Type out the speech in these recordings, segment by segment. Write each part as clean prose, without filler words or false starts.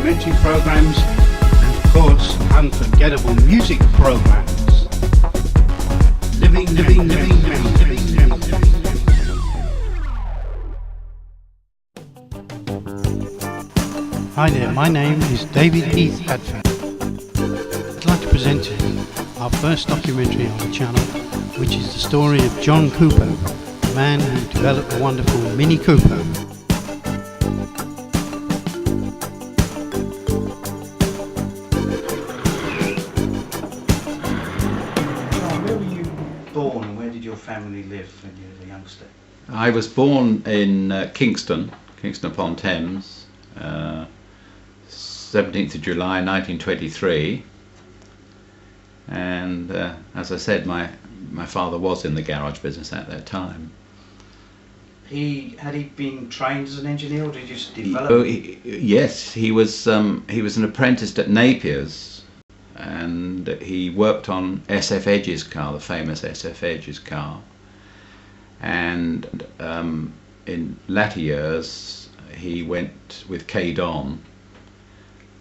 documentary programs, and of course, unforgettable music programs. Living. Hi there, my name is David Heath Hadford. I'd like to present to you our first documentary on the channel, which is the story of John Cooper, the man who developed the wonderful Mini Cooper. Where were you born and where did your family live when you were a youngster? I was born in Kingston upon Thames, 17th of July 1923, and as I said, my father was in the garage business at that time. Had he been trained as an engineer, or did he just develop? Yes, he was an apprentice at Napier's, and he worked on SF Edge's car, the famous SF Edge's car, and in latter years he went with Kay Don.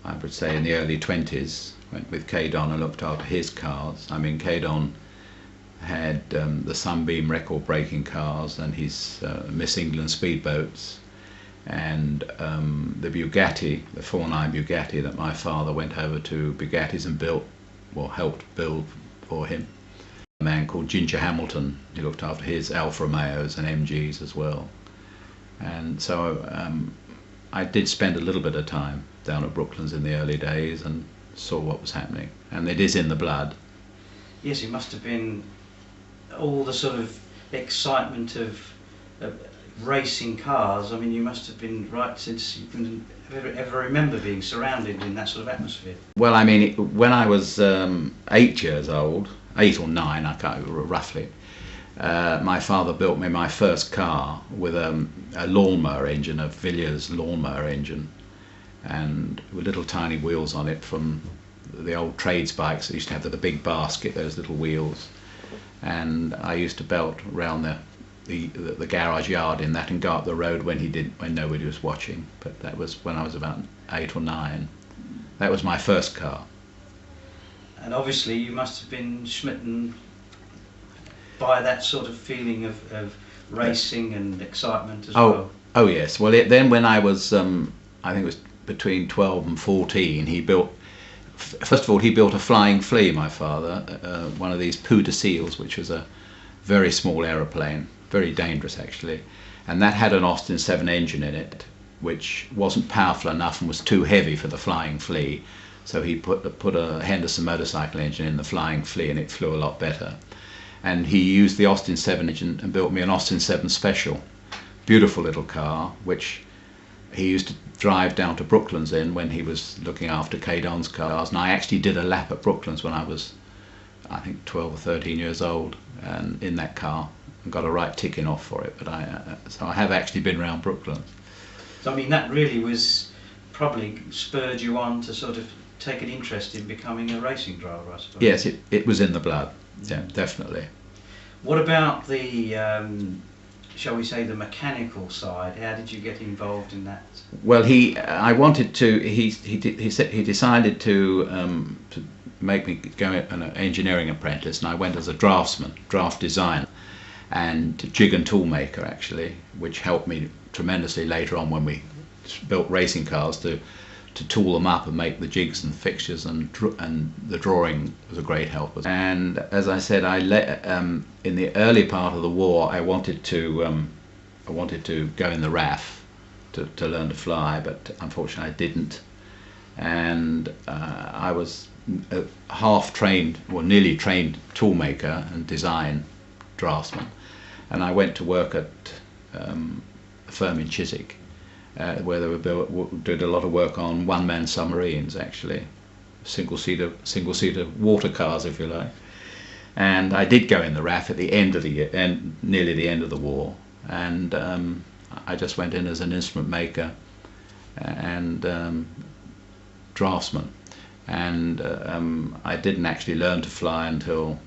I would say in the early 20s, went with Kay Don and looked after his cars. I mean, Kay Don had the Sunbeam record breaking cars and his Miss England speedboats, and the Bugatti, the 49 Bugatti that my father went over to Bugatti's and built, or helped build for him. A man called Ginger Hamilton, he looked after his Alfa Romeos and MGs as well. And so I did spend a little bit of time down at Brooklands in the early days and saw what was happening, and it is in the blood. Yes, it must have been all the sort of excitement of racing cars. I mean, you must have been right since you can ever remember being surrounded in that sort of atmosphere. Well, I mean, when I was 8 years old, 8 or 9, I can't remember roughly, my father built me my first car with a lawnmower engine, a Villiers lawnmower engine, and with little tiny wheels on it from the old trades bikes that used to have the big basket, those little wheels. And I used to belt around the garage yard in that and go up the road when nobody was watching. But that was when I was about 8 or 9. That was my first car. And obviously you must have been smitten by that sort of feeling of racing and excitement as well. Oh yes. Well, then when I was, I think it was between 12 and 14, he built, first of all, he built a Flying Flea, my father, one of these Pou de Seals, which was a very small aeroplane, very dangerous actually, and that had an Austin 7 engine in it, which wasn't powerful enough and was too heavy for the Flying Flea, so he put a Henderson motorcycle engine in the Flying Flea and it flew a lot better. And he used the Austin 7 engine and built me an Austin 7 Special, beautiful little car, which he used to drive down to Brooklands in when he was looking after Kay Don's cars, and I actually did a lap at Brooklands when I was, I think, 12 or 13 years old, and in that car, and got a right ticking off for it. But so I have actually been around Brooklands. So I mean, that really was probably spurred you on to sort of take an interest in becoming a racing driver, I suppose. Yes, it was in the blood. Yeah, definitely. What about the shall we say the mechanical side? How did you get involved in that? Well, he decided to make me go an engineering apprentice, and I went as a draftsman, draft designer, and jig and tool maker actually, which helped me tremendously later on when we built racing cars to tool them up and make the jigs and fixtures, and the drawing was a great help. And as I said, in the early part of the war, I wanted to go in the RAF to learn to fly, but unfortunately I didn't. And I was a half trained, or nearly trained, toolmaker and design draftsman, and I went to work at a firm in Chiswick, where they did a lot of work on one-man submarines, actually, single-seater water cars, if you like. And I did go in the RAF at the end of the year, and nearly the end of the war, and I just went in as an instrument maker and draftsman, and I didn't actually learn to fly until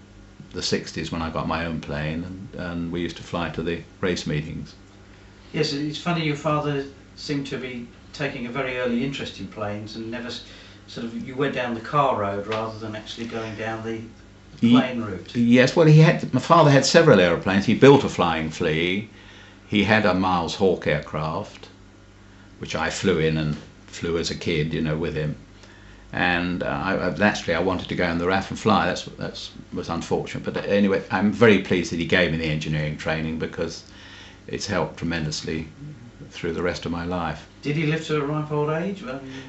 the 60s when I got my own plane, and we used to fly to the race meetings. Yes, it's funny, your father seemed to be taking a very early interest in planes and never you went down the car road rather than actually going down the plane route. Yes, well, my father had several aeroplanes. He built a Flying Flea. He had a Miles Hawk aircraft, which I flew in and flew as a kid, with him. And naturally, I wanted to go in the RAF and fly. That was unfortunate, but anyway, I'm very pleased that he gave me the engineering training because it's helped tremendously through the rest of my life. Did he live to a ripe old age?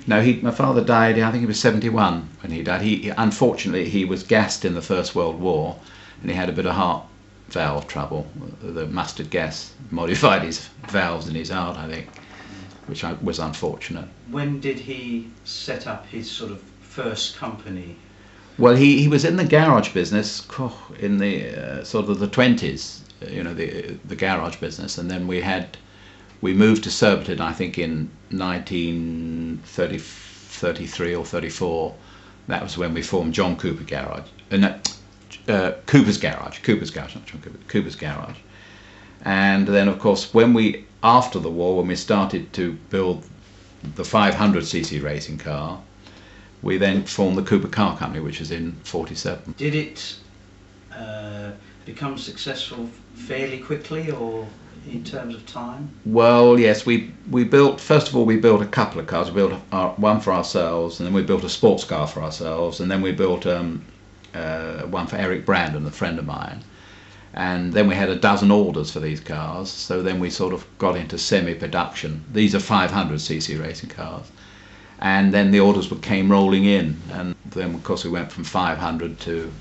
No, my father died. I think he was 71 when he died. Unfortunately, he was gassed in the First World War, and he had a bit of heart valve trouble. The mustard gas modified his valves in his heart, I think, which was unfortunate. When did he set up his sort of first company? Well, he was in the garage business in the sort of the 20s, the garage business, and then we moved to Surbiton, I think, in 1933 or 34. That was when we formed John Cooper Garage, Cooper's Garage, not John Cooper, Cooper's Garage. And then, of course, after the war, when we started to build the 500cc racing car, we then formed the Cooper Car Company, which was in 47. Did it become successful fairly quickly, or in terms of time? Well, yes, we built, first of all, we built a couple of cars. We built one for ourselves, and then we built a sports car for ourselves, and then we built one for Eric Brandon, a friend of mine. And then we had a dozen orders for these cars, so then we sort of got into semi-production. These are 500cc racing cars. And then the orders came rolling in, and then of course we went from 500 to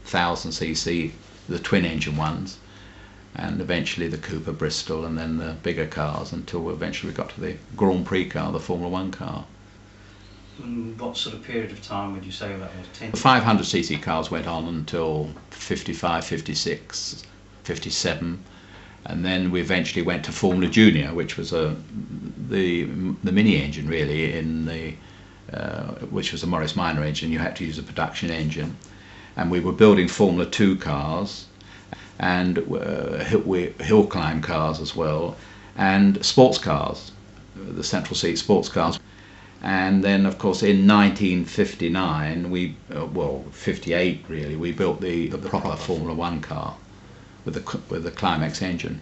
1000cc, the twin engine ones, and eventually the Cooper Bristol, and then the bigger cars, until eventually we got to the Grand Prix car, the Formula One car. And what sort of period of time would you say that was? 10? The 500cc cars went on until 55, 56, 57, and then we eventually went to Formula Junior, which was the mini engine really, which was a Morris Minor engine. You had to use a production engine, and we were building Formula 2 cars and hill climb cars as well, and sports cars, the central seat sports cars. And then, of course, in 1959, 58 really, we built the proper Formula One car with the Climax engine,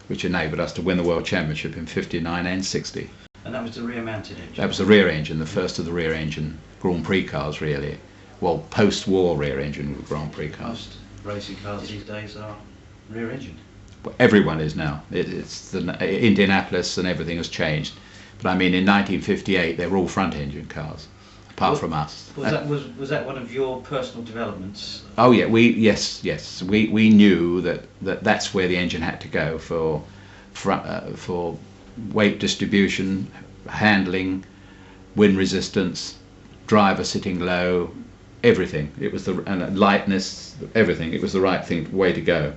which enabled us to win the World Championship in 59 and 60. And that was the rear-mounted engine? That was the rear engine, the first of the rear engine Grand Prix cars, really. Well, post-war rear engine Grand Prix cars. Most racing cars these days are rear engine. Well, everyone is now. It's Indianapolis and everything has changed. But I mean, in 1958, they were all front-engine cars, apart from us. Was that one of your personal developments? Oh yeah, yes. We knew that's where the engine had to go for weight distribution, handling, wind resistance, driver sitting low, everything. It was and lightness, everything. It was the right way to go.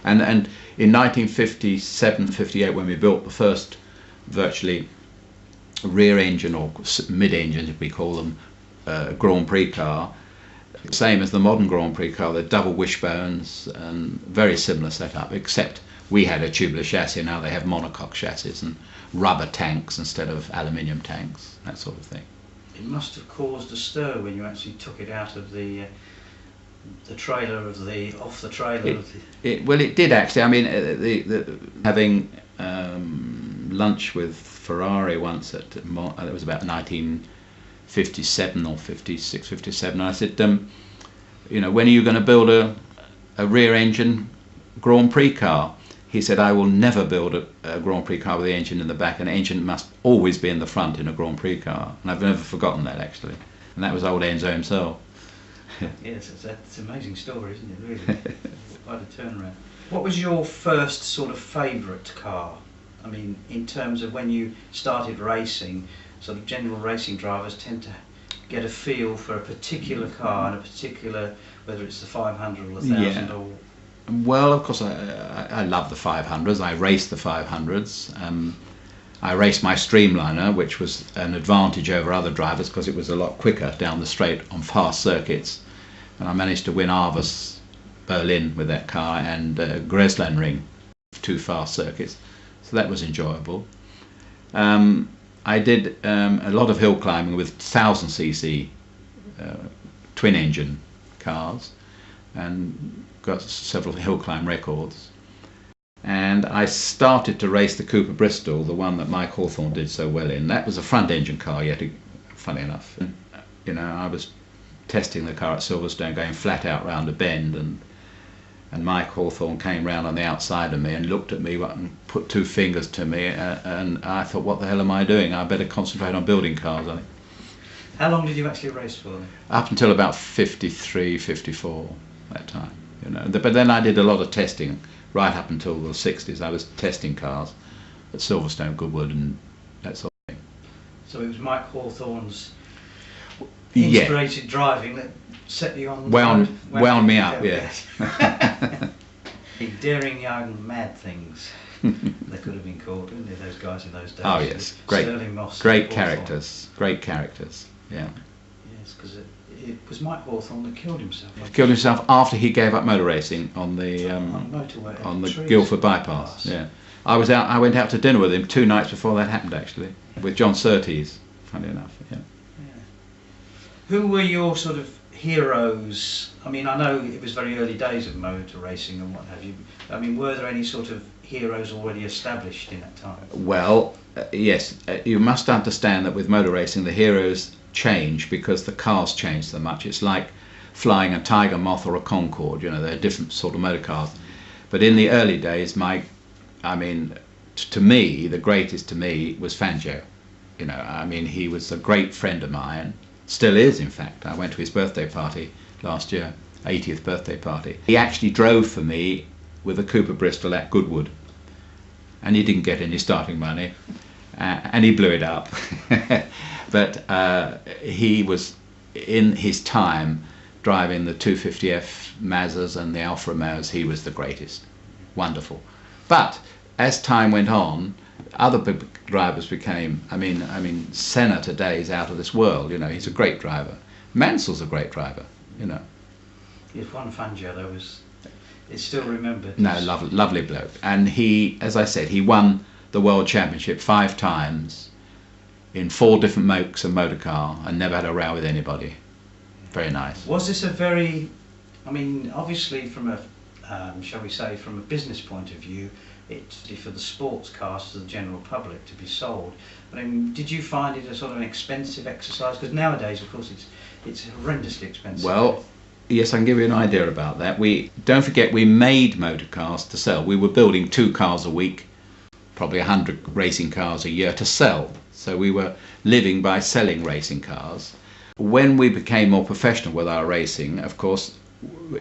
And in 1957-58, when we built the first virtually rear engine or mid engine, as we call them, Grand Prix car, same as the modern Grand Prix car, they're double wishbones and very similar setup, except we had a tubular chassis. Now they have monocoque chassis and rubber tanks instead of aluminium tanks, that sort of thing. It must have caused a stir when you actually took it out of the trailer off the trailer. It did actually. I mean, having lunch with Ferrari once it was about 1957 or 56, 57. And I said, when are you going to build a rear engine Grand Prix car? He said, I will never build a Grand Prix car with the engine in the back. An engine must always be in the front in a Grand Prix car. And I've never forgotten that, actually. And that was old Enzo himself. Yes, it's an amazing story, isn't it, really? Quite a turnaround. What was your first sort of favourite car? I mean, in terms of when you started racing, sort of general racing drivers tend to get a feel for a particular car and a particular, whether it's the 500 or the 1000 or... Well, of course, I love the 500s. I raced the 500s. I raced my Streamliner, which was an advantage over other drivers because it was a lot quicker down the straight on fast circuits. And I managed to win Aarhus Berlin with that car and Greslandring, 2 fast circuits. So that was enjoyable. I did a lot of hill climbing with 1000cc twin engine cars and got several hill climb records. And I started to race the Cooper Bristol, the one that Mike Hawthorne did so well in. That was a front engine car, yet funny enough. And, you know, I was testing the car at Silverstone, going flat out round a bend, and Mike Hawthorne came round on the outside of me and looked at me and put two fingers to me, and I thought, what the hell am I doing? I better concentrate on building cars, I think. How long did you actually race for then? Up until about 53, 54, that time. You know. But then I did a lot of testing right up until the 60s. I was testing cars at Silverstone, Goodwood, and that sort of thing. So it was Mike Hawthorne's Yeah. inspirated driving that set you on... Wound me up, yeah. Daring young mad things, they could have been called, wouldn't they, those guys in those days? Oh yes, great, Sterling Moss, great Hawthorne. characters, great characters, yeah. Yes, because it was Mike Hawthorne that killed himself. Killed himself after he gave up motor racing on the motorway, on the trees. Guildford bypass. Yeah, I went out to dinner with him 2 nights before that happened, actually, with John Surtees. Funny enough, yeah. Who were your sort of heroes? I mean, I know it was very early days of motor racing and what have you. I mean, were there any sort of heroes already established in that time? Well, yes, you must understand that with motor racing the heroes change because the cars change so much. It's like flying a Tiger Moth or a Concorde, you know, they're different sort of motor cars. But in the early days, to me, the greatest to me was Fangio. You know, I mean, he was a great friend of mine, still is in fact. I went to his birthday party last year, 80th birthday party. He actually drove for me with a Cooper Bristol at Goodwood, and he didn't get any starting money, and he blew it up. But he was, in his time, driving the 250F Mazdas and the Alfa Romeos, he was the greatest. Wonderful. But as time went on, other big drivers became, I mean, Senna today is out of this world, you know, he's a great driver. Mansell's a great driver, you know. Yes, one Fangio though it's still remembered. No, lovely bloke. And he, as I said, he won the World Championship 5 times in 4 different makes of motor car and never had a row with anybody. Very nice. Was this a very, I mean, obviously from a, shall we say, from a business point of view, it's for the sports cars to the general public to be sold. But I mean, did you find it a sort of an expensive exercise? Because nowadays, of course, it's horrendously expensive. Well, yes, I can give you an idea about that. Don't forget, we made motor cars to sell. We were building 2 cars a week, probably 100 racing cars a year to sell. So we were living by selling racing cars. When we became more professional with our racing, of course,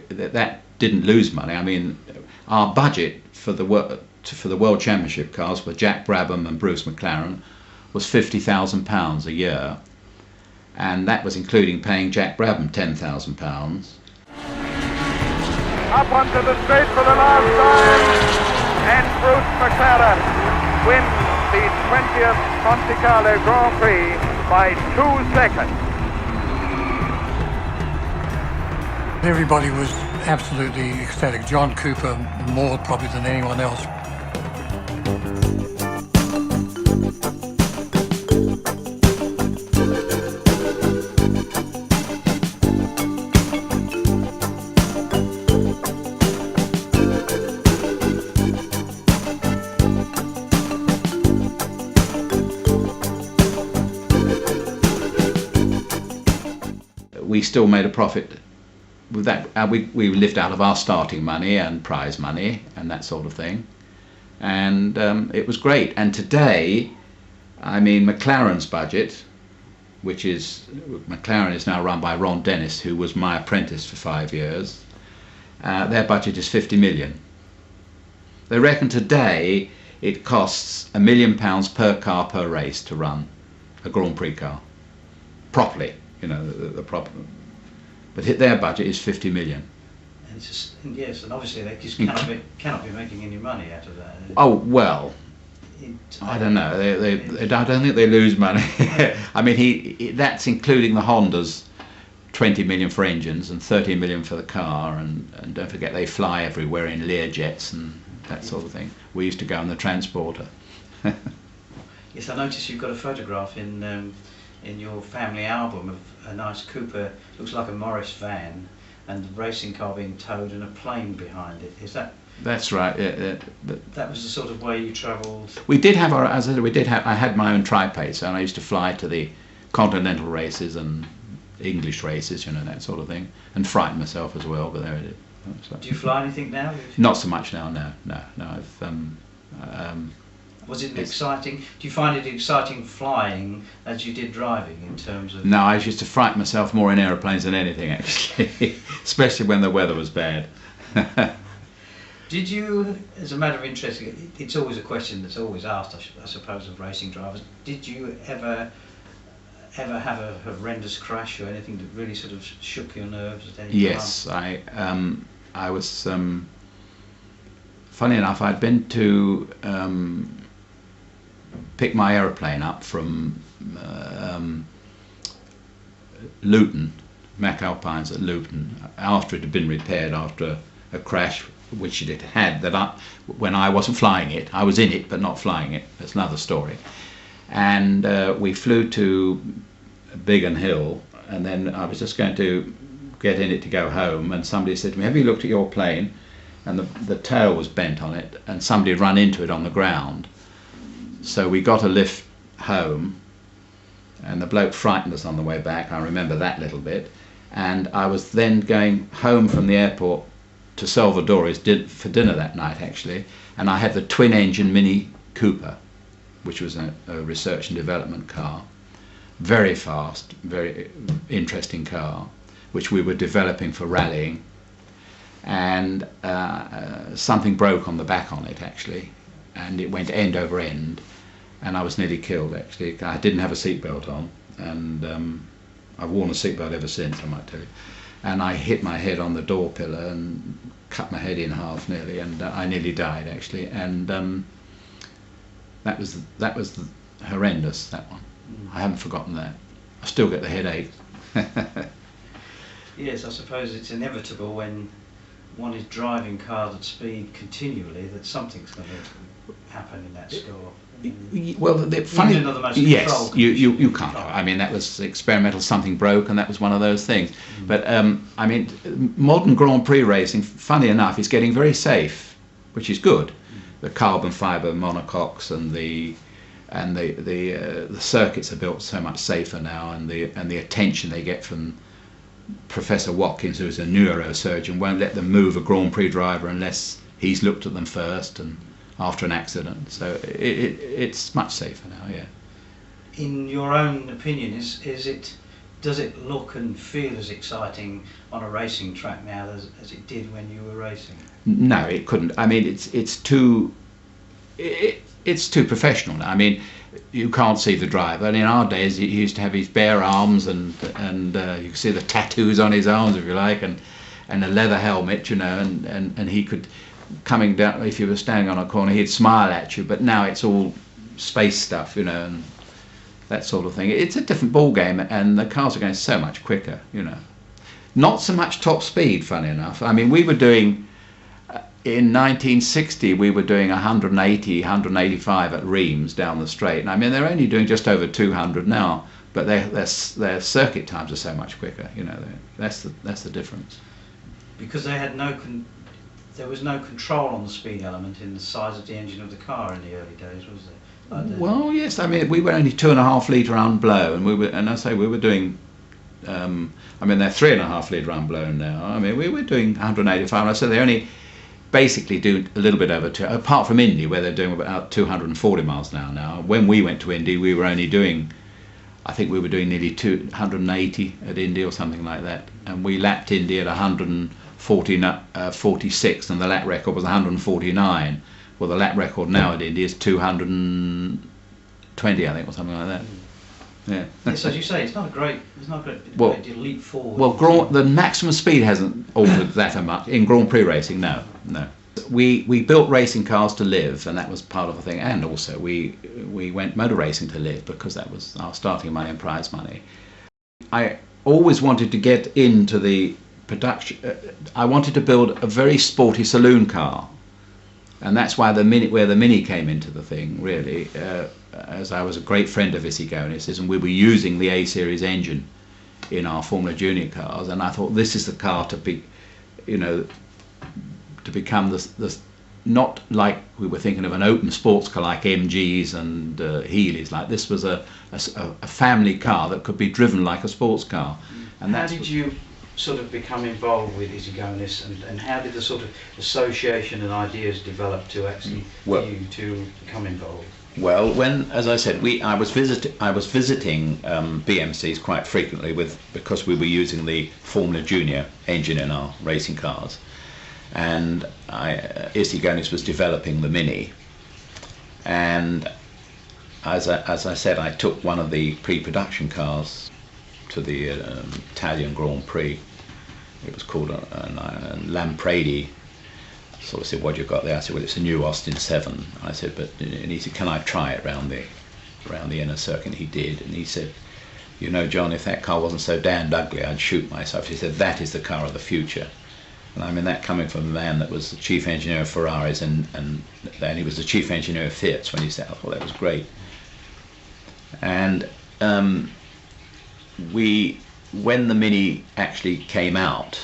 that didn't lose money. I mean, our budget for the World Championship cars with Jack Brabham and Bruce McLaren was £50,000 a year, and that was including paying Jack Brabham £10,000. Up onto the straight for the last time, and Bruce McLaren wins the 20th Monte Carlo Grand Prix by 2 seconds. Everybody was absolutely ecstatic. John Cooper more probably than anyone else. We still made a profit with that. We lived out of our starting money and prize money and that sort of thing, and it was great. And today, I mean, McLaren's budget, McLaren is now run by Ron Dennis, who was my apprentice for 5 years. Their budget is 50 million. They reckon today it costs £1 million per car per race to run a Grand Prix car properly. You know, the proper, but their budget is 50 million. And it's just, yes, and obviously they just cannot be making any money out of that. Oh well, I don't know. I don't think they lose money. I mean, that's including the Hondas, 20 million for engines and 30 million for the car, and don't forget they fly everywhere in Learjets and that sort of thing. We used to go on the Transporter. Yes, I noticed you've got a photograph in your family album of a nice Cooper, looks like a Morris van, and the racing car being towed and a plane behind it. Is that? That's right. That was the sort of way you travelled. We did have our, as I said, we did have. I had my own tri-pace, and I used to fly to the continental races and English races, you know, that sort of thing, and frighten myself as well. But there it is. So. Do you fly anything now? Not so much now. No. I've. Was it exciting? Do you find it exciting flying as you did driving in terms of? No, I used to frighten myself more in aeroplanes than anything, actually, especially when the weather was bad. Did you, as a matter of interest, it's always a question that's always asked, I suppose, of racing drivers. Did you ever have a horrendous crash or anything that really sort of shook your nerves at any time? Yes, I was. Funny enough, I'd been to pick my aeroplane up from Luton, Mac Alpines at Luton, after it had been repaired after a crash, which it had. When I wasn't flying it, I was in it but not flying it. That's another story. And we flew to Biggin Hill, and then I was just going to get in it to go home, and somebody said to me, "Have you looked at your plane?" And the tail was bent on it, and somebody had run into it on the ground. So we got a lift home, and the bloke frightened us on the way back. I remember that little bit. And I was then going home from the airport to Salvadori's for dinner that night, actually, and I had the twin-engine Mini Cooper, which was a research and development car, very fast, very interesting car, which we were developing for rallying. And something broke on the back on it, actually, and it went end over end, and I was nearly killed, actually. I didn't have a seatbelt on, and I've worn a seatbelt ever since, I might tell you. And I hit my head on the door pillar and cut my head in half nearly, and I nearly died, actually. And that was horrendous, that one. I haven't forgotten that. I still get the headache. Yes, I suppose it's inevitable when one is driving cars at speed continually that something's going to happen in that score. Well, the funny, Even under the most yes, controlled you conditions. can't. I mean, that was experimental. Something broke, and that was one of those things. But I mean, modern Grand Prix racing, funny enough, is getting very safe, which is good. The carbon fibre monocoques and the circuits are built so much safer now, and the attention they get from Professor Watkins, who's a neurosurgeon, won't let them move a Grand Prix driver unless he's looked at them first and after an accident. So it's much safer now, yeah. In your own opinion, does it look and feel as exciting on a racing track now as it did when you were racing? No, it couldn't. I mean, it's too professional now. I mean, you can't see the driver, and in our days he used to have his bare arms and you could see the tattoos on his arms, if you like, and a leather helmet, you know, and he could, coming down, if you were standing on a corner, he'd smile at you. But now it's all space stuff, you know, and that sort of thing. It's a different ball game, and the cars are going so much quicker, you know. Not so much top speed, funny enough. I mean, we were doing, in 1960, we were doing 180, 185 at Reims down the straight. And I mean, they're only doing just over 200 now, but their circuit times are so much quicker, you know. That's the difference. Because they had there was no control on the speed element in the size of the engine of the car in the early days, was there? Well, yes. I mean, we were only 2.5 litre unblown, and I say we were doing. I mean, they're 3.5 litre unblown now. I mean, we were doing 185. And I said they only basically do a little bit over two. Apart from Indy, where they're doing about 240 miles an hour now. When we went to Indy, we were only doing. I think we were doing nearly 280 at Indy or something like that, and we lapped Indy at 146, and the lap record was 149. Well, the lap record now at Indy is 220, I think, or something like that. Yeah. Yes, as you say, it's not a great leap forward. Well, the maximum speed hasn't altered that much in Grand Prix racing. No. We built racing cars to live, and that was part of the thing. And also, we went motor racing to live, because that was our starting money and prize money. I always wanted to get into the production. I wanted to build a very sporty saloon car, and that's why where the Mini came into the thing, really. as I was a great friend of Issigonis's, and we were using the A-Series engine in our Formula Junior cars, and I thought this is the car to be, you know, to become the not like we were thinking of an open sports car like MGs and Healey's. Like this was a family car that could be driven like a sports car. And how did you sort of become involved with Issigonis, and how did the sort of association and ideas develop to actually for you to become involved? Well, when, as I said, I was visiting BMCs quite frequently because we were using the Formula Junior engine in our racing cars, and Issigonis was developing the Mini, and as I said, I took one of the pre-production cars to the Italian Grand Prix. It was called a Lampredi. So I said, what you got there? I said, well, it's a new Austin 7. I said, and he said, can I try it around the inner circuit? And he did, and he said, you know, John, if that car wasn't so damned ugly, I'd shoot myself. He said, that is the car of the future. And I mean, that coming from a man that was the chief engineer of Ferraris, and then he was the chief engineer of Fiat's when he said, I thought that was great. And when the Mini actually came out,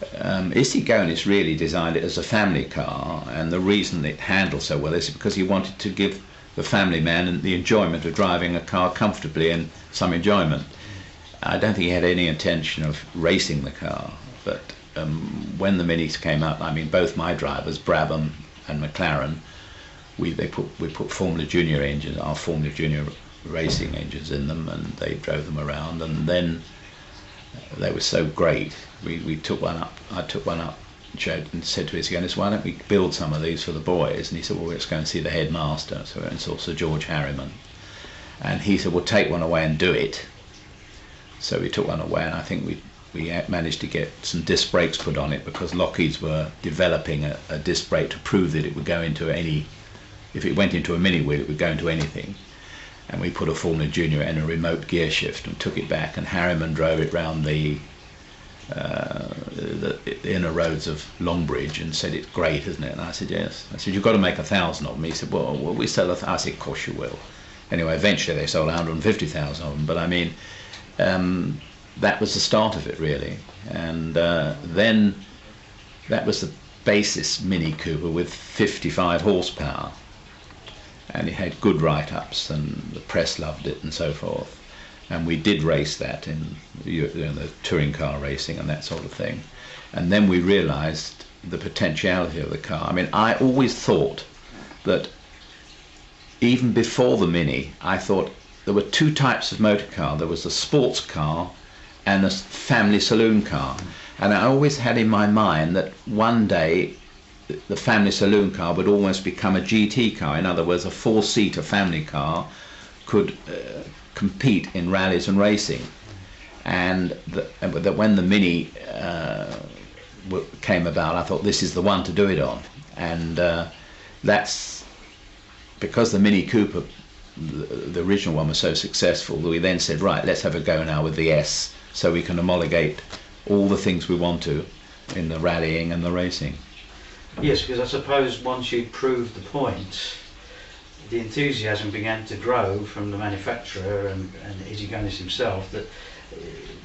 Issigonis really designed it as a family car, and the reason it handled so well is because he wanted to give the family man the enjoyment of driving a car comfortably and some enjoyment. I don't think he had any intention of racing the car, but when the Minis came out, I mean, both my drivers, Brabham and McLaren, we put Formula Junior engines, our Formula Junior racing engines in them, and they drove them around, and then they were so great. We took one up. I took one up and said to Issigonis, why don't we build some of these for the boys? And he said, well, let's go and see the headmaster. So we went and saw Sir George Harriman, and he said, well, take one away and do it. So we took one away, and I think we managed to get some disc brakes put on it, because Lockheed's were developing a disc brake to prove that it would go into any, if it went into a mini wheel, it would go into anything. And we put a Formula Junior and a remote gear shift and took it back, and Harriman drove it round the inner roads of Longbridge and said, it's great, isn't it? And I said, yes. I said, you've got to make 1,000 of them. He said, well, we sell I said, of course you will. Anyway, eventually they sold 150,000 of them, but I mean, that was the start of it, really. And then that was the basis Mini Cooper with 55 horsepower. And it had good write-ups, and the press loved it and so forth. And we did race that in the touring car racing and that sort of thing. And then we realised the potentiality of the car. I mean, I always thought that even before the Mini, I thought there were two types of motor car. There was a sports car and a family saloon car. And I always had in my mind that one day the family saloon car would almost become a GT car. In other words, a four-seater family car could compete in rallies and racing. And that when the Mini came about, I thought this is the one to do it on. And that's because the Mini Cooper, the original one, was so successful that we then said, right, let's have a go now with the S, so we can homologate all the things we want to in the rallying and the racing. Yes, because I suppose once you proved the point, the enthusiasm began to grow from the manufacturer and Issigonis himself, that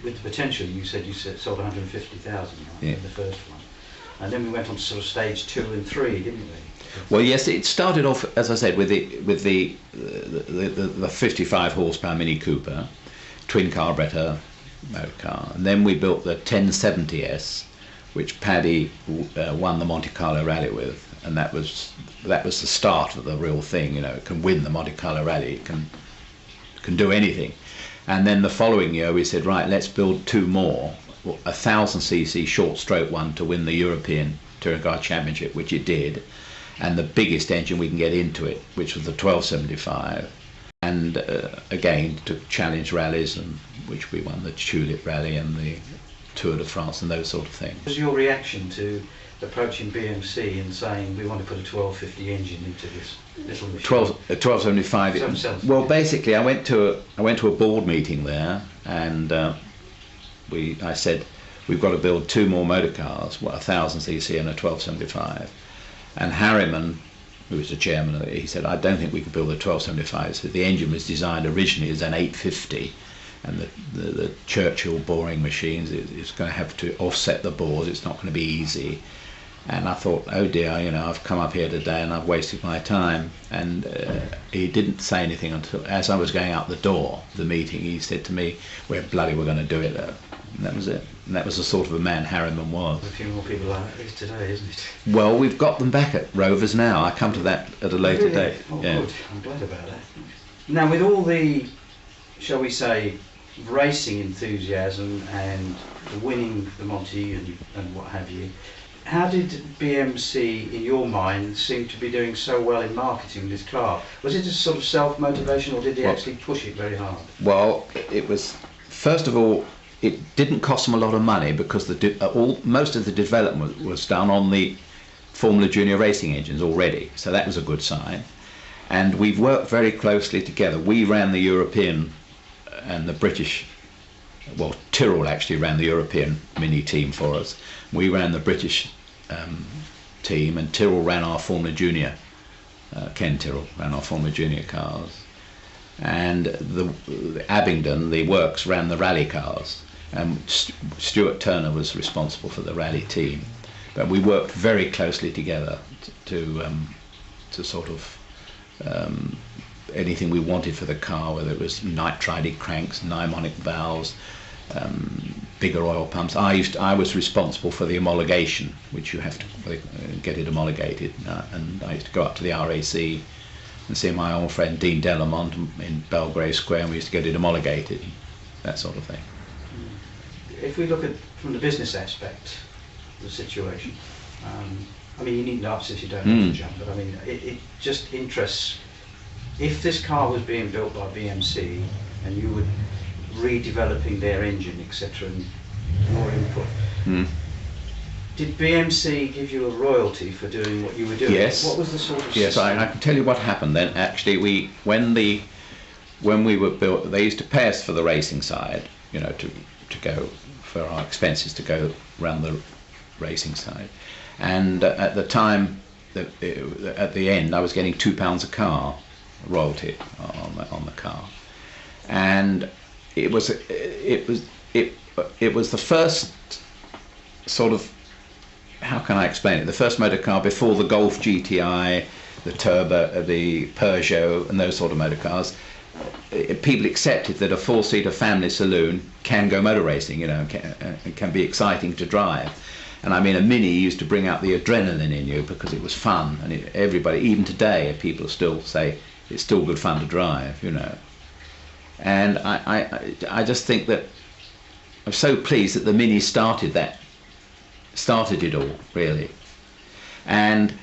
with the potential, you said sold 150,000, right, yeah, the first one. And then we went on to sort of stage 2 and 3, didn't we? Well, yes, it started off, as I said, with the 55 horsepower Mini Cooper, twin carburetor motor car, and then we built the 1070S, which Paddy won the Monte Carlo Rally with, and that was the start of the real thing. You know, it can win the Monte Carlo Rally, it can do anything. And then the following year we said, right, let's build two more, a 1000cc short stroke one to win the European Touring Car Championship, which it did, and the biggest engine we can get into it, which was the 1275, and again to challenge rallies, and which we won the Tulip Rally and the Tour de France and those sort of things. What was your reaction to approaching BMC and saying we want to put a 1250 engine into this little machine? 1275. Well, basically, I went to a board meeting there, and I said we've got to build two more motor cars, a 1000cc and a 1275. And Harriman who was the chairman, he said, I don't think we could build a 1275. So the engine was designed originally as an 850, and the Churchill boring machines, it's going to have to offset the bores, it's not going to be easy. And I thought, oh dear, you know, I've come up here today and I've wasted my time. And he didn't say anything until, as I was going out the door, the meeting, he said to me, we're going to do it. And that was it. And that was the sort of a man Harriman was. There's a few more people like this today, isn't it? Well, we've got them back at Rovers now. I come to that at a later Really? date. Oh, Yeah. good. I'm glad about that. Now, with all the, shall we say, racing enthusiasm and winning the Monty and what have you, how did BMC, in your mind, seem to be doing so well in marketing this car? Was it just sort of self-motivation, or did they actually push it very hard? Well, it was, first of all, it didn't cost them a lot of money because most of the development was done on the Formula Junior racing engines already, so that was a good sign. And we've worked very closely together. We ran the European and the British, well, Tyrrell actually ran the European Mini team for us. We ran the British team, and Tyrrell ran our Formula Junior. Ken Tyrrell ran our Formula Junior cars. And the Abingdon, the works, ran the rally cars. And Stuart Turner was responsible for the rally team. But we worked very closely together to sort of anything we wanted for the car, whether it was nitrided cranks, pneumonic valves, bigger oil pumps. I was responsible for the homologation, which you have to get it homologated, and I used to go up to the RAC and see my old friend Dean Delamont in Belgrave Square, and we used to get it homologated, that sort of thing. If we look at from the business aspect of the situation, I mean, you needn't answer if you don't know, John, but I mean, it just interests. If this car was being built by BMC and you were redeveloping their engine, etc., and more input, did BMC give you a royalty for doing what you were doing? Yes. What was the sort of Yes, I can tell you what happened then. Actually, when we were built, they used to pay us for the racing side, you know, to go for our expenses to go around the racing side, and at the time, at the end, I was getting £2 a car royalty on the car, and it was the first sort of, how can I explain it? The first motor car before the Golf GTI, the Turbo, the Peugeot, and those sort of motor cars. People accepted that a four-seater family saloon can go motor racing, you know, can be exciting to drive. And I mean, a Mini used to bring out the adrenaline in you because it was fun, and everybody, even today, people still say it's still good fun to drive, you know. And I just think that I'm so pleased that the Mini started it all, really. And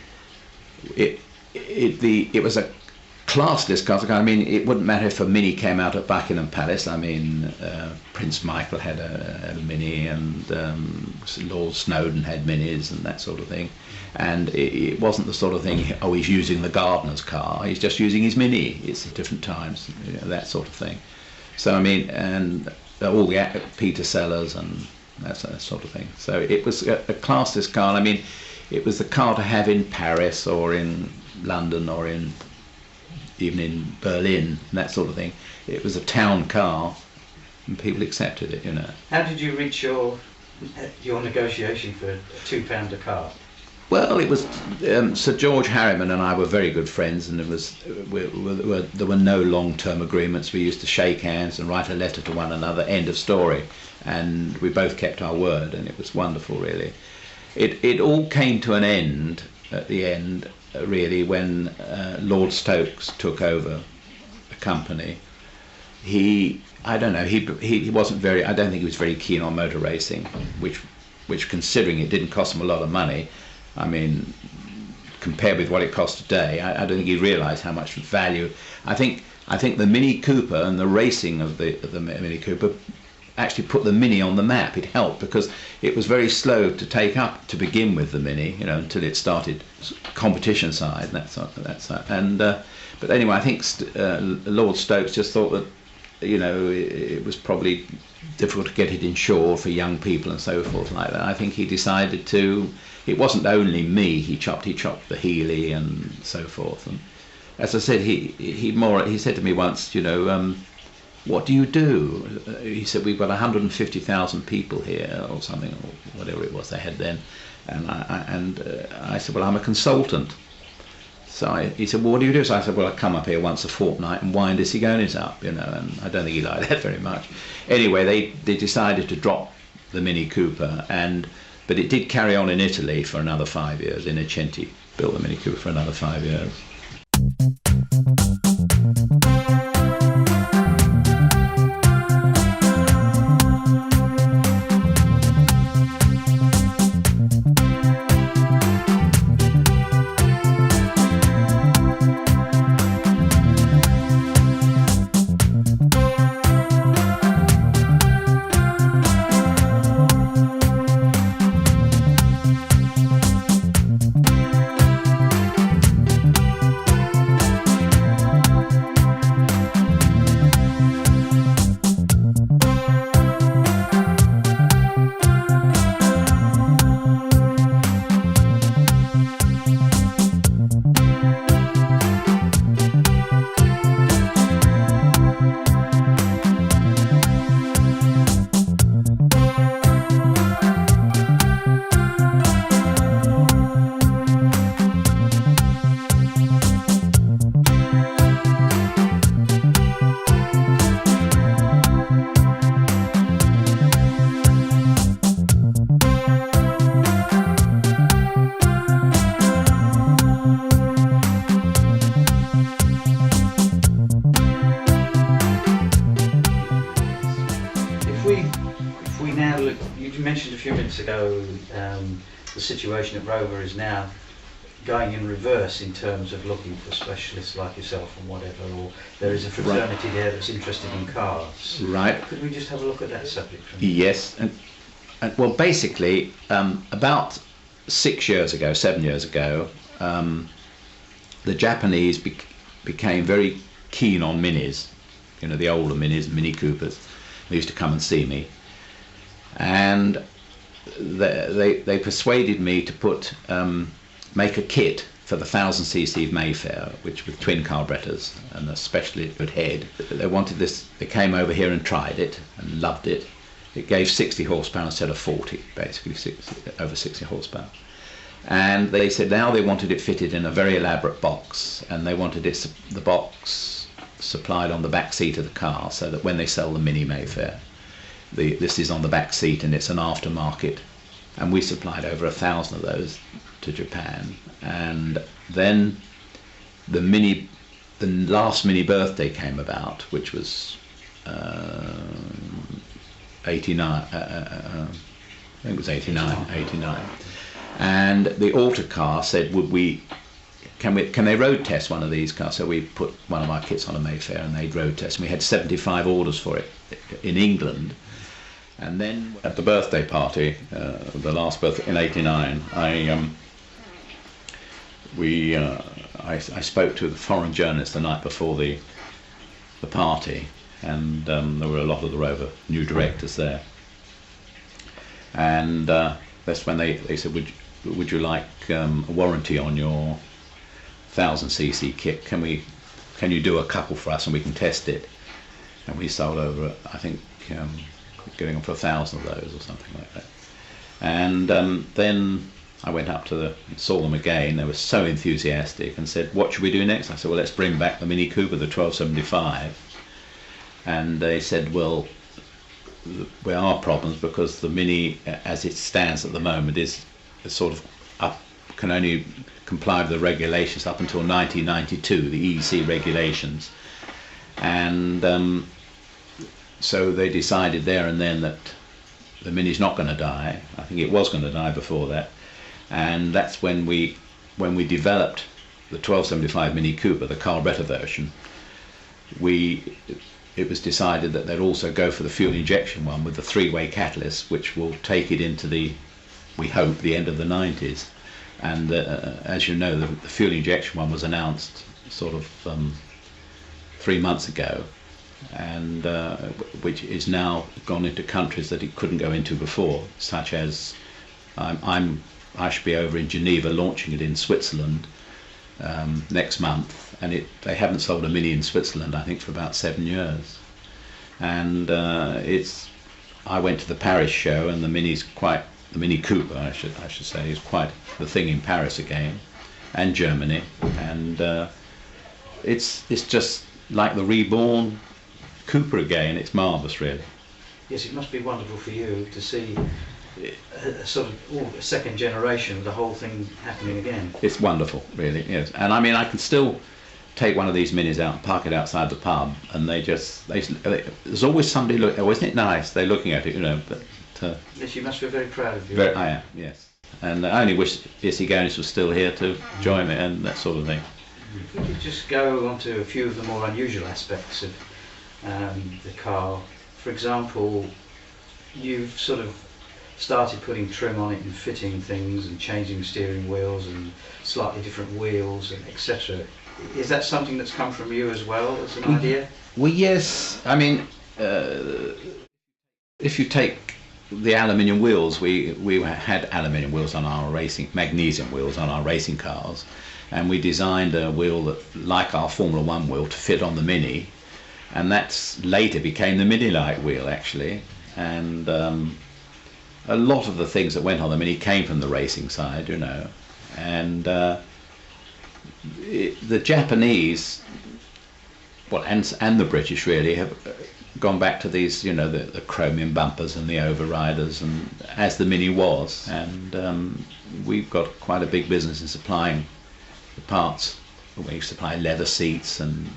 it was a classless car. I mean, it wouldn't matter if a Mini came out at Buckingham Palace. I mean, Prince Michael had a Mini, and Lord Snowden had Minis and that sort of thing. And it wasn't the sort of thing, oh, he's using the gardener's car, he's just using his Mini. It's at different times, you know, that sort of thing. So, I mean, and all the Peter Sellers and that sort of thing. So it was a classless car. I mean, it was the car to have in Paris or in London or even in Berlin, and that sort of thing. It was a town car, and people accepted it, you know. How did you reach your negotiation for £2 a car? Well, it was Sir George Harriman and I were very good friends, and there were no long-term agreements. We used to shake hands and write a letter to one another, end of story, and we both kept our word, and it was wonderful, really. It all came to an end at the end, really, when Lord Stokes took over the company. I don't know, he wasn't very, I don't think he was very keen on motor racing, which considering it didn't cost him a lot of money, I mean, compared with what it costs today, I don't think he realised how much value. I think the Mini Cooper and the racing of the Mini Cooper actually put the Mini on the map. It helped because it was very slow to take up to begin with, the Mini, you know, until it started competition side. And but anyway, I think Lord Stokes just thought that you know, it was probably difficult to get it insured for young people and so forth like that. I think he decided to. It wasn't only me. He chopped the Healy and so forth. And as I said, he said to me once, you know, what do you do? He said, we've got 150,000 people here or something, or whatever it was they had then. And I said, well, I'm a consultant. So he said, well, what do you do? So I said, well, I come up here once a fortnight and wind his Sigonis up, you know, and I don't think he liked that very much. Anyway, they decided to drop the Mini Cooper, but it did carry on in Italy for another 5 years. Innocenti built the Mini Cooper for another 5 years. You mentioned a few minutes ago the situation at Rover is now going in reverse in terms of looking for specialists like yourself and whatever, or there is a fraternity there that's interested in cars. Right. Could we just have a look at that subject? Yes, and well, basically, about 7 years ago, the Japanese became very keen on minis, you know, the older minis, Mini Coopers. They used to come and see me, and they persuaded me to make a kit for the 1000cc Mayfair, which with twin carburetors and a specially good head. They wanted this. They came over here and tried it and loved it. It gave 60 horsepower instead of 40, basically over 60 horsepower. And they said now they wanted it fitted in a very elaborate box, and they wanted the box supplied on the back seat of the car, so that when they sell the Mini Mayfair, this is on the back seat and it's an aftermarket. And we supplied over 1,000 of those to Japan. And then the last Mini birthday came about, which was 89. I think it was 89. And the Autocar said, can they road test one of these cars? So we put one of our kits on a Mayfair and they'd road test. And we had 75 orders for it in England. And then at the birthday party, the last birthday in '89, I spoke to the foreign journalists the night before the party, and there were a lot of the Rover new directors there. And that's when they said, would you like a warranty on your 1000cc kit? Can you do a couple for us and we can test it? And we sold over, I think, getting on for 1,000 of those or something like that. And then I went up saw them again. They were so enthusiastic and said, what should we do next? I said, well, let's bring back the Mini Cooper, the 1275. And they said, well, there are problems because the Mini, as it stands at the moment, is sort of can only comply with the regulations up until 1992, the EC regulations. And so they decided there and then that the Mini's not going to die. I think it was going to die before that. And that's when we developed the 1275 Mini Cooper, the carburetor version. It was decided that they'd also go for the fuel injection one with the 3-way catalyst, which will take it into we hope, the end of the 90s. And as you know, the fuel injection one was announced sort of 3 months ago. and which is now gone into countries that it couldn't go into before, such as I should be over in Geneva launching it in Switzerland next month, and they haven't sold a Mini in Switzerland, I think, for about 7 years. And I went to the Paris show, and the Mini Cooper, I should say, is quite the thing in Paris again, and Germany, and it's just like the reborn Cooper again. It's marvellous, really. Yes, it must be wonderful for you to see a sort of a second generation of the whole thing happening again. It's wonderful, really, yes. And I mean, I can still take one of these Minis out and park it outside the pub, and there's always somebody looking. Oh, isn't it nice? They're looking at it, you know. But yes, you must be very proud of you. I am, yes. And I only wish Issy Gonis was still here to join me and that sort of thing. Could you just go on to a few of the more unusual aspects of the car? For example, you've sort of started putting trim on it and fitting things and changing steering wheels and slightly different wheels and etc. Is that something that's come from you as well as an idea? Well, yes. I mean, if you take the aluminium wheels, we had aluminium wheels on our magnesium wheels on our racing cars, and we designed a wheel that, like our Formula One wheel, to fit on the Mini, and that later became the Mini Light wheel, actually. And a lot of the things that went on the Mini came from the racing side, you know, and the Japanese, well, and the British really have gone back to these, you know, the chromium bumpers and the overriders, and as the Mini was, and we've got quite a big business in supplying the parts. We supply leather seats and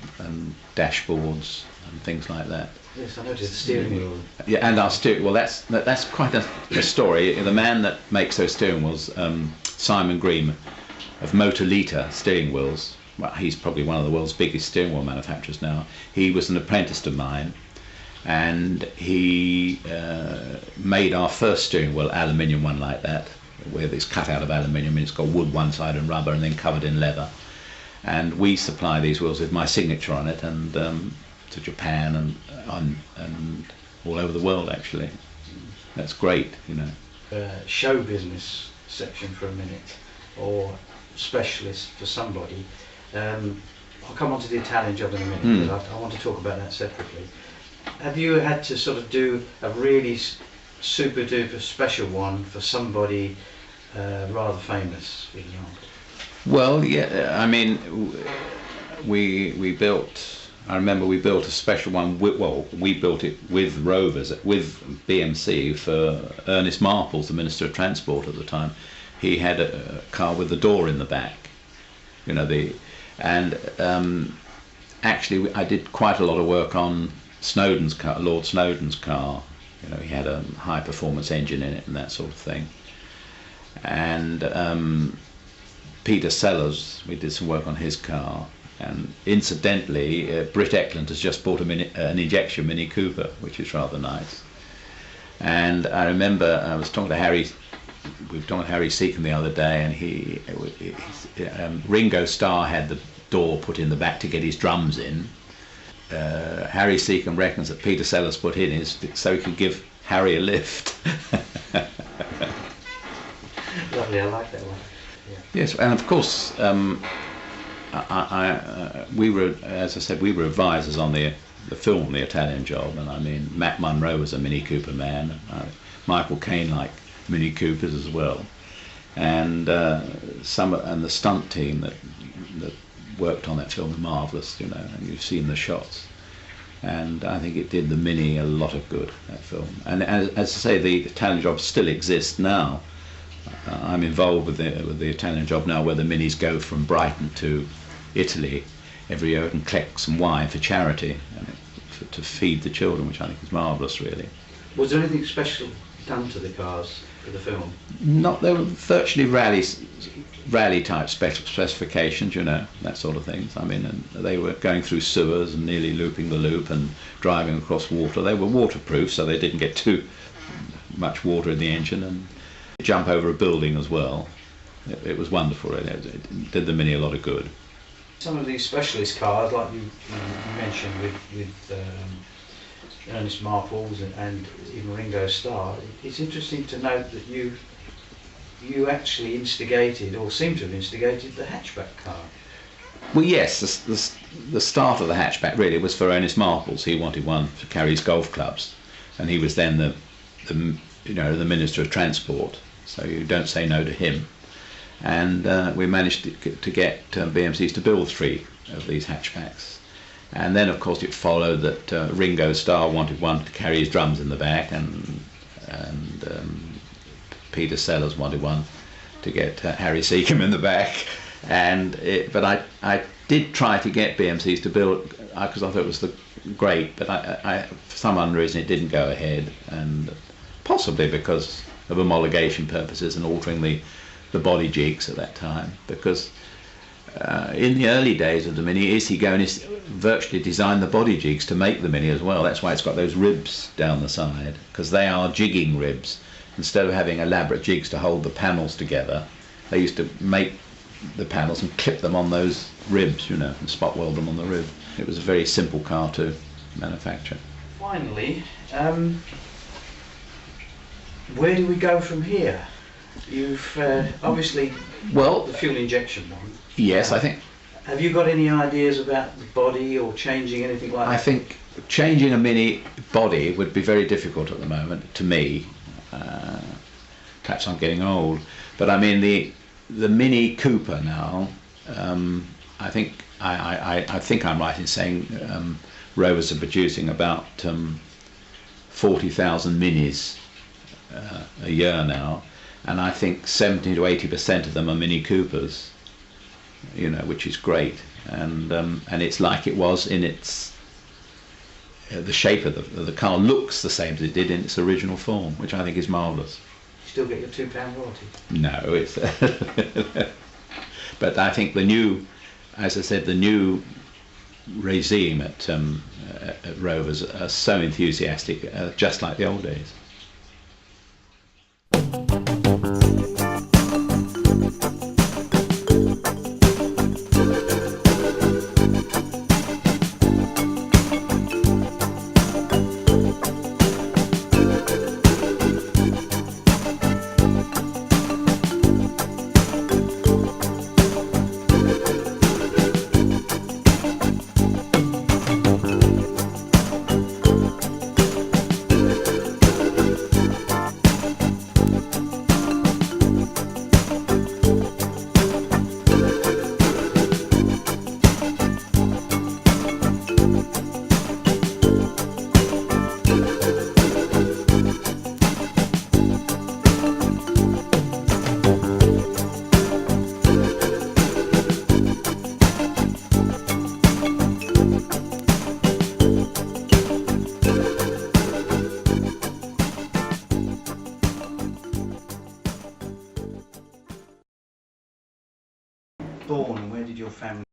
dashboards and things like that. Yes, I noticed the steering wheel. Yeah, and our steering. Well, that's quite a story. The man that makes those steering wheels, Simon Green, of Motorlita steering wheels. Well, he's probably one of the world's biggest steering wheel manufacturers now. He was an apprentice of mine, and he made our first steering wheel, aluminium one like that, where it's cut out of aluminium and it's got wood one side and rubber and then covered in leather. And we supply these wheels with my signature on it, and to Japan and all over the world, actually. That's great, you know. Show business section for a minute, or specialist for somebody. I'll come on to the Italian job in a minute, but I want to talk about that separately. Have you had to sort of do a really super duper special one for somebody rather famous, for example? Well, yeah, I mean, we built, I remember we built a special one, we built it with Rovers, with BMC, for Ernest Marples, the Minister of Transport at the time. He had a car with the door in the back, you know, actually I did quite a lot of work on Snowden's car, Lord Snowden's car. You know, he had a high performance engine in it and that sort of thing. And Peter Sellers, we did some work on his car, and incidentally Britt Ekland has just bought an injection Mini Cooper, which is rather nice. And I remember I was talking to Harry, we were talking to Harry Seacombe the other day, and Ringo Starr had the door put in the back to get his drums in. Harry Seacombe reckons that Peter Sellers put in is so he could give Harry a lift. Lovely, I like that one. Yeah. Yes, and of course, we were, as I said, we were advisors on the film, The Italian Job, and I mean, Matt Munro was a Mini Cooper man, Michael Caine liked Mini Coopers as well, and the stunt team that worked on that film are marvellous, you know, and you've seen the shots, and I think it did the Mini a lot of good, that film. And as I say, the Italian Job still exists now. I'm involved with the Italian Job now, where the Minis go from Brighton to Italy every year and collect some wine for charity, to feed the children, which I think is marvellous, really. Was there anything special done to the cars for the film? Not, they were virtually rally type specifications, you know, that sort of things. I mean, and they were going through sewers and nearly looping the loop and driving across water. They were waterproof, so they didn't get too much water in the engine, and jump over a building as well. It was wonderful, really. It did the Mini a lot of good. Some of these specialist cars, like you mentioned with Ernest Marples and even Ringo Starr, it's interesting to note that you actually instigated, or seem to have instigated, the hatchback car. Well, yes, the start of the hatchback really was for Ernest Marples. He wanted one to carry his golf clubs, and he was then the Minister of Transport, so you don't say no to him. And we managed to get BMCs to build 3 of these hatchbacks. And then, of course, it followed that Ringo Starr wanted one to carry his drums in the back, and Peter Sellers wanted one to get Harry Seacombe in the back. But I did try to get BMCs to build, because I thought it was great, but for some unknown reason it didn't go ahead, and possibly because of homologation purposes and altering the body jigs at that time, because in the early days of the Mini, Issy Gonis virtually designed the body jigs to make the Mini as well. That's why it's got those ribs down the side, because they are jigging ribs. Instead of having elaborate jigs to hold the panels together, they used to make the panels and clip them on those ribs, and spot weld them on the rib. It was a very simple car to manufacture. Finally, where do we go from here? You've obviously the fuel injection one. Yes, I think. Have you got any ideas about the body or changing anything like that? I think changing a Mini body would be very difficult at the moment, to me. Perhaps I'm getting old, but I mean the Mini Cooper now. I think I'm right in saying Rovers are producing about 40,000 Minis a year now, and I think 70 to 80% of them are Mini Coopers. Which is great, and it's like it was in its the shape of the car looks the same as it did in its original form, which I think is marvellous. You still get your £2 royalty? No, it's but I think the new regime at Rovers are so enthusiastic, just like the old days. Born, and where did your family